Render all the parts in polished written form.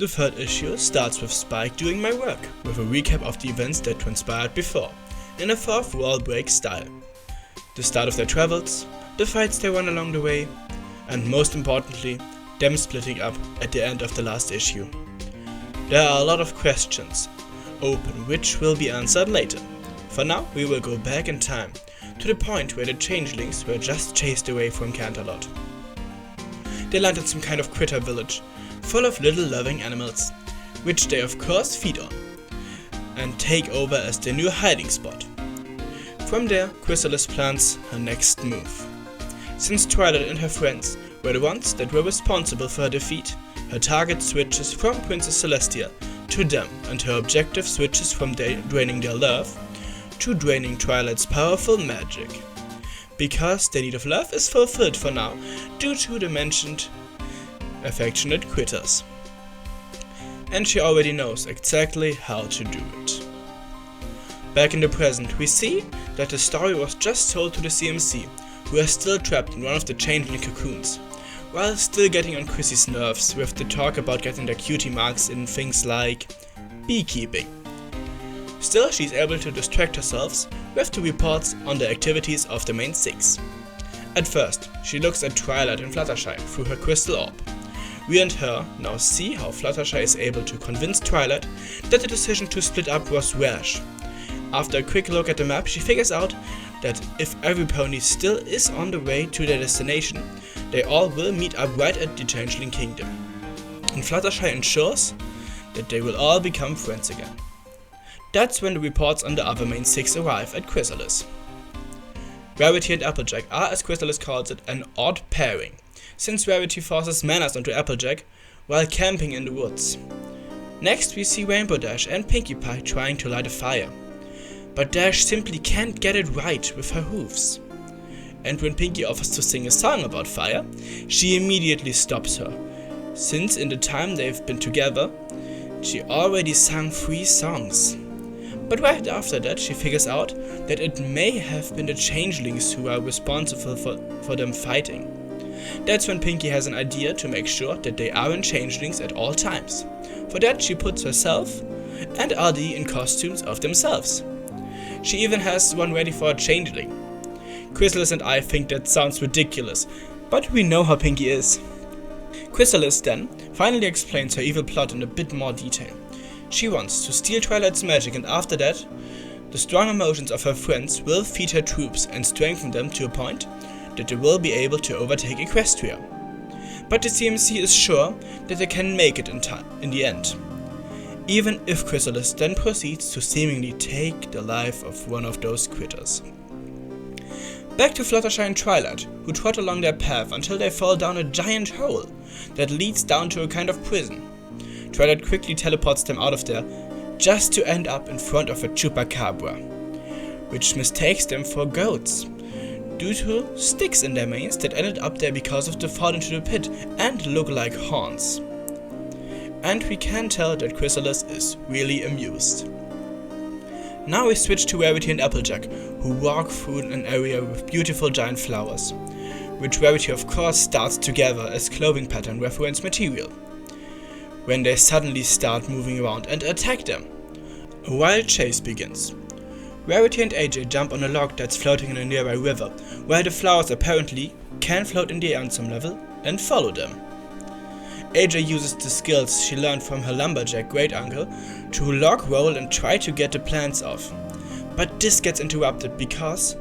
The third issue starts with Spike doing my work, with a recap of the events that transpired before, in a fourth wall break style. The start of their travels, the fights they won along the way, and most importantly, them splitting up at the end of the last issue. There are a lot of questions open which will be answered later. For now, we will go back in time, to the point where the changelings were just chased away from Canterlot. They land at some kind of critter village, full of little loving animals, which they of course feed on, and take over as their new hiding spot. From there, Chrysalis plans her next move. Since Twilight and her friends were the ones that were responsible for her defeat, her target switches from Princess Celestia to them, and her objective switches from draining their love to draining Twilight's powerful magic. Because their need of love is fulfilled for now, due to the mentioned affectionate critters. And she already knows exactly how to do it. Back in the present, we see that the story was just told to the CMC, who are still trapped in one of the changeling cocoons, while still getting on Chrissy's nerves with the talk about getting their cutie marks in things like beekeeping. Still, she's able to distract herself with the reports on the activities of the main six. At first, she looks at Twilight and Fluttershy through her crystal orb. We and her now see how Fluttershy is able to convince Twilight that the decision to split up was rash. After a quick look at the map, she figures out that if every pony still is on the way to their destination, they all will meet up right at the Changeling Kingdom. And Fluttershy ensures that they will all become friends again. That's when the reports on the other main six arrive at Chrysalis. Rarity and Applejack are, as Chrysalis calls it, an odd pairing, since Rarity forces manners onto Applejack while camping in the woods. Next we see Rainbow Dash and Pinkie Pie trying to light a fire, but Dash simply can't get it right with her hooves. And when Pinkie offers to sing a song about fire, she immediately stops her, since in the time they've been together, she already sang 3 songs. But right after that, she figures out that it may have been the changelings who are responsible for them fighting. That's when Pinkie has an idea to make sure that they aren't changelings at all times. For that, she puts herself and RD in costumes of themselves. She even has one ready for a changeling. Chrysalis and I think that sounds ridiculous, but we know how Pinkie is. Chrysalis then finally explains her evil plot in a bit more detail. She wants to steal Twilight's magic, and after that, the strong emotions of her friends will feed her troops and strengthen them to a point that they will be able to overtake Equestria. But the CMC is sure that they can make it in the end, even if Chrysalis then proceeds to seemingly take the life of one of those critters. Back to Fluttershy and Twilight, who trot along their path until they fall down a giant hole that leads down to a kind of prison. Twilight quickly teleports them out of there, just to end up in front of a chupacabra, which mistakes them for goats, due to sticks in their manes that ended up there because of the fall into the pit and look like horns. And we can tell that Chrysalis is really amused. Now we switch to Rarity and Applejack, who walk through an area with beautiful giant flowers, which Rarity of course starts to gather as clothing pattern reference material, when they suddenly start moving around and attack them. A wild chase begins. Rarity and AJ jump on a log that's floating in a nearby river, while the flowers apparently can float in the air on some level and follow them. AJ uses the skills she learned from her lumberjack great uncle to log roll and try to get the plants off. But this gets interrupted because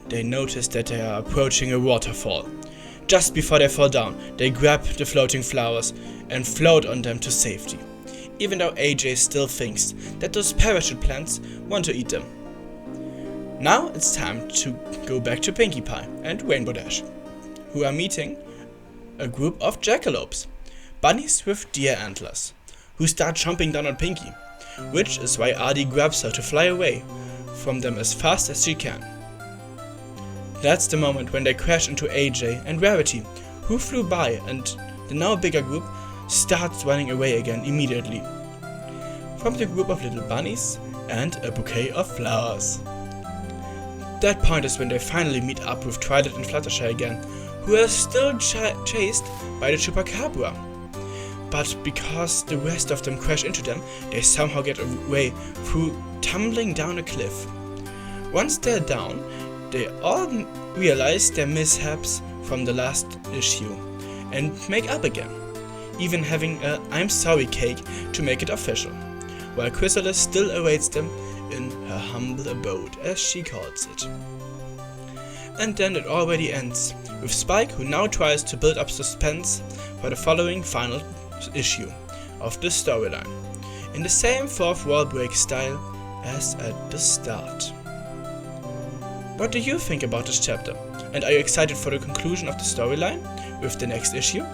they notice that they are approaching a waterfall. Just before they fall down, they grab the floating flowers and float on them to safety, even though AJ still thinks that those parachute plants want to eat them. Now it's time to go back to Pinkie Pie and Rainbow Dash, who are meeting a group of jackalopes, bunnies with deer antlers, who start chomping down on Pinkie, which is why RD grabs her to fly away from them as fast as she can. That's the moment when they crash into AJ and Rarity, who flew by, and the now bigger group starts running away again immediately from the group of little bunnies and a bouquet of flowers. That point is when they finally meet up with Twilight and Fluttershy again, who are still chased by the chupacabra. but because the rest of them crash into them, they somehow get away through tumbling down a cliff. Once they're down, they all realize their mishaps from the last issue and make up again, even having a "I'm sorry" cake to make it official, while Chrysalis still awaits them in her humble abode, as she calls it. And then it already ends, with Spike, who now tries to build up suspense for the following final issue of the storyline, in the same fourth wall break style as at the start. What do you think about this chapter? And are you excited for the conclusion of the storyline with the next issue?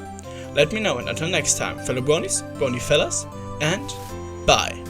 Let me know, and until next time, fellow bronies, brony fellas, and bye!